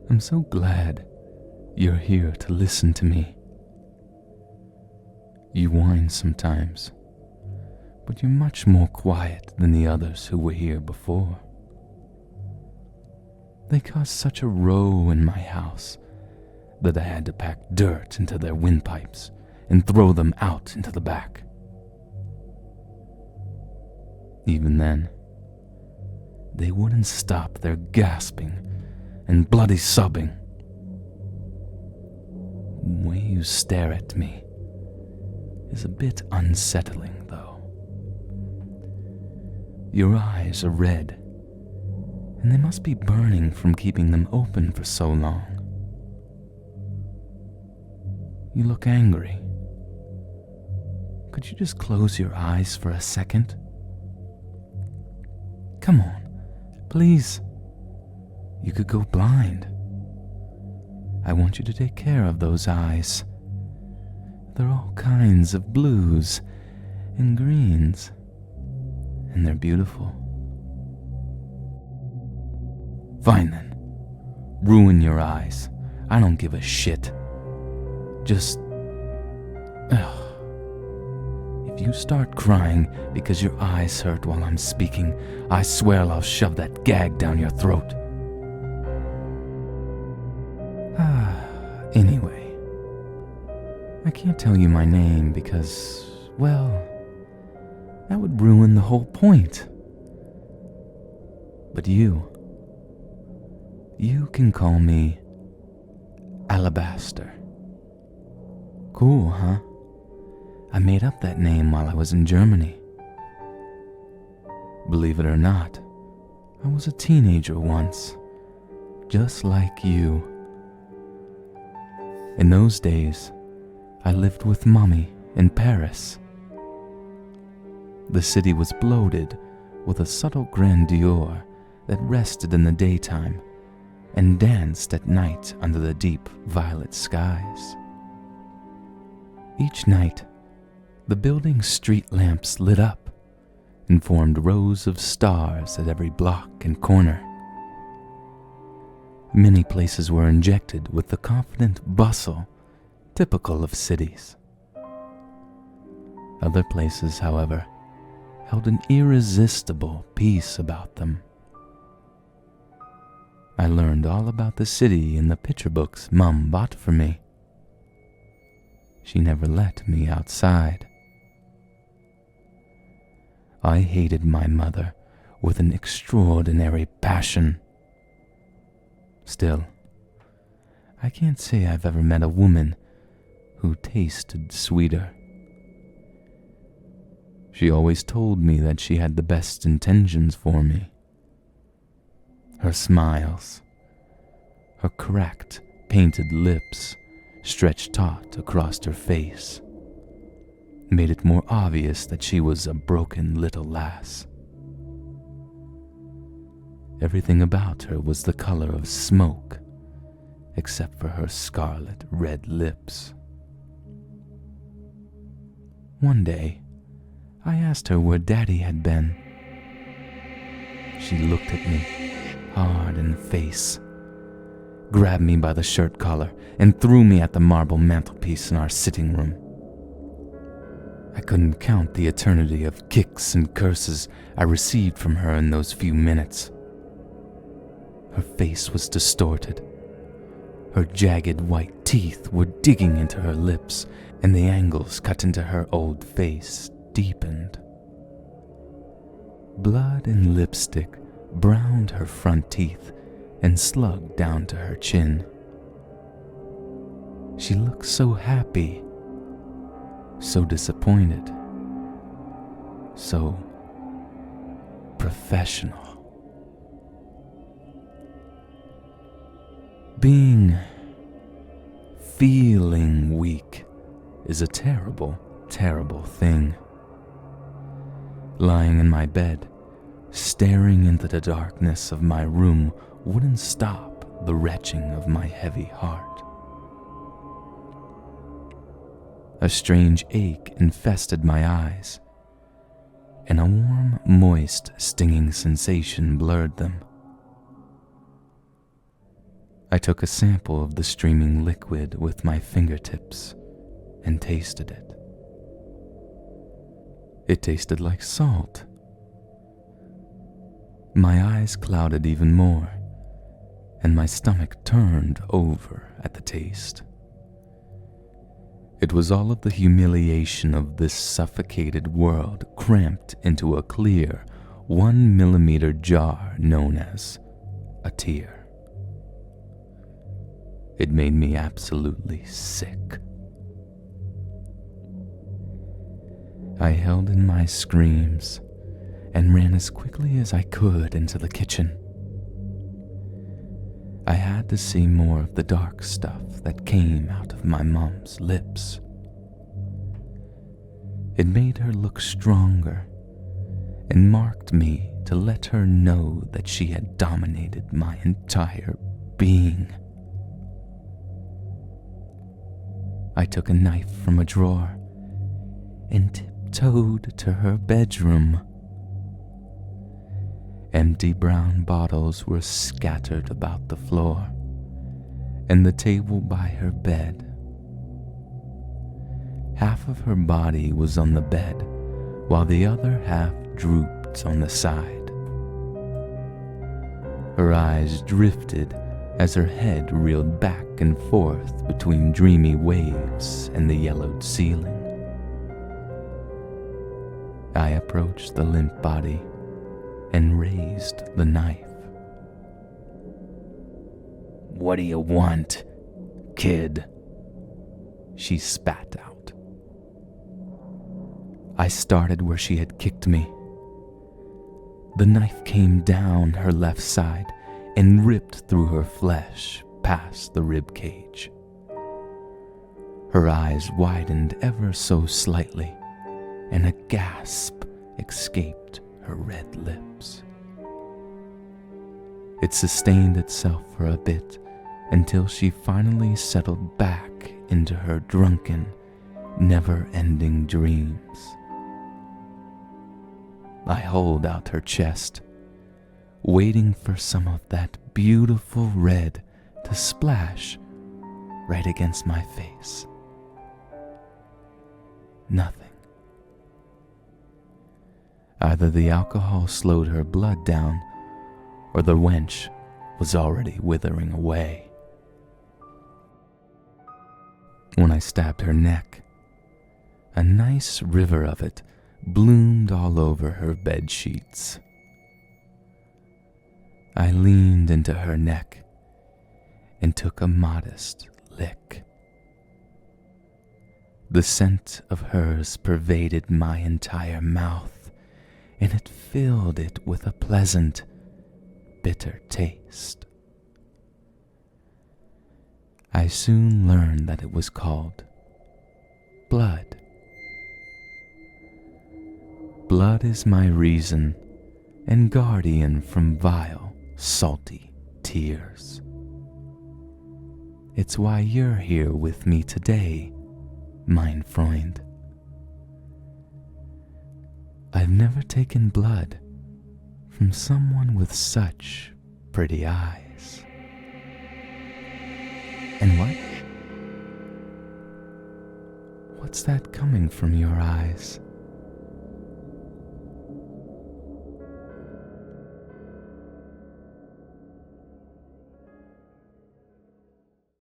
I'm so glad you're here to listen to me. You whine sometimes, but you're much more quiet than the others who were here before. They caused such a row in my house that I had to pack dirt into their windpipes and throw them out into the back. Even then, they wouldn't stop their gasping and bloody sobbing. The way you stare at me is a bit unsettling, though. Your eyes are red, and they must be burning from keeping them open for so long. You look angry. Could you just close your eyes for a second? Come on, please. You could go blind. I want you to take care of those eyes. They're all kinds of blues and greens, and they're beautiful. Fine then. Ruin your eyes. I don't give a shit. Just... If you start crying because your eyes hurt while I'm speaking, I swear I'll shove that gag down your throat. Anyway, I can't tell you my name because, well, that would ruin the whole point. But you can call me Alabaster. Cool, huh? I made up that name while I was in Germany. Believe it or not, I was a teenager once, just like you. In those days, I lived with Mommy in Paris. The city was bloated with a subtle grandeur that rested in the daytime and danced at night under the deep violet skies. Each night, the building's street lamps lit up and formed rows of stars at every block and corner. Many places were injected with the confident bustle typical of cities. Other places, however, held an irresistible peace about them. I learned all about the city in the picture books Mum bought for me. She never let me outside. I hated my mother with an extraordinary passion. Still, I can't say I've ever met a woman who tasted sweeter. She always told me that she had the best intentions for me. Her smiles, her cracked, painted lips stretched taut across her face, made it more obvious that she was a broken little lass. Everything about her was the color of smoke, except for her scarlet red lips. One day, I asked her where Daddy had been. She looked at me, hard in the face, grabbed me by the shirt collar, and threw me at the marble mantelpiece in our sitting room. I couldn't count the eternity of kicks and curses I received from her in those few minutes. Her face was distorted. Her jagged white teeth were digging into her lips, and the angles cut into her old face deepened. Blood and lipstick browned her front teeth and slugged down to her chin. She looked so happy, so disappointed, so professional. Feeling weak is a terrible, terrible thing. Lying in my bed, staring into the darkness of my room wouldn't stop the retching of my heavy heart. A strange ache infested my eyes, and a warm, moist, stinging sensation blurred them. I took a sample of the streaming liquid with my fingertips and tasted it. It tasted like salt. My eyes clouded even more, and my stomach turned over at the taste. It was all of the humiliation of this suffocated world cramped into a clear 1 millimeter jar known as a tear. It made me absolutely sick. I held in my screams and ran as quickly as I could into the kitchen. I had to see more of the dark stuff that came out of my mom's lips. It made her look stronger and marked me to let her know that she had dominated my entire being. I took a knife from a drawer and tiptoed to her bedroom. Empty brown bottles were scattered about the floor and the table by her bed. Half of her body was on the bed, while the other half drooped on the side. Her eyes drifted as her head reeled back and forth between dreamy waves and the yellowed ceiling. I approached the limp body and raised the knife. "What do you want, kid?" she spat out. I started where she had kicked me. The knife came down her left side and ripped through her flesh past the rib cage. Her eyes widened ever so slightly, and a gasp escaped her red lips. It sustained itself for a bit until she finally settled back into her drunken, never-ending dreams. I hold out her chest, waiting for some of that beautiful red to splash right against my face. Nothing. Either the alcohol slowed her blood down, or the wench was already withering away. When I stabbed her neck, a nice river of it bloomed all over her bed sheets. I leaned into her neck and took a modest lick. The scent of hers pervaded my entire mouth, and it filled it with a pleasant, bitter taste. I soon learned that it was called blood. Blood is my reason and guardian from vile, salty tears. It's why you're here with me today, mein Freund. I've never taken blood from someone with such pretty eyes. And what? What's that coming from your eyes?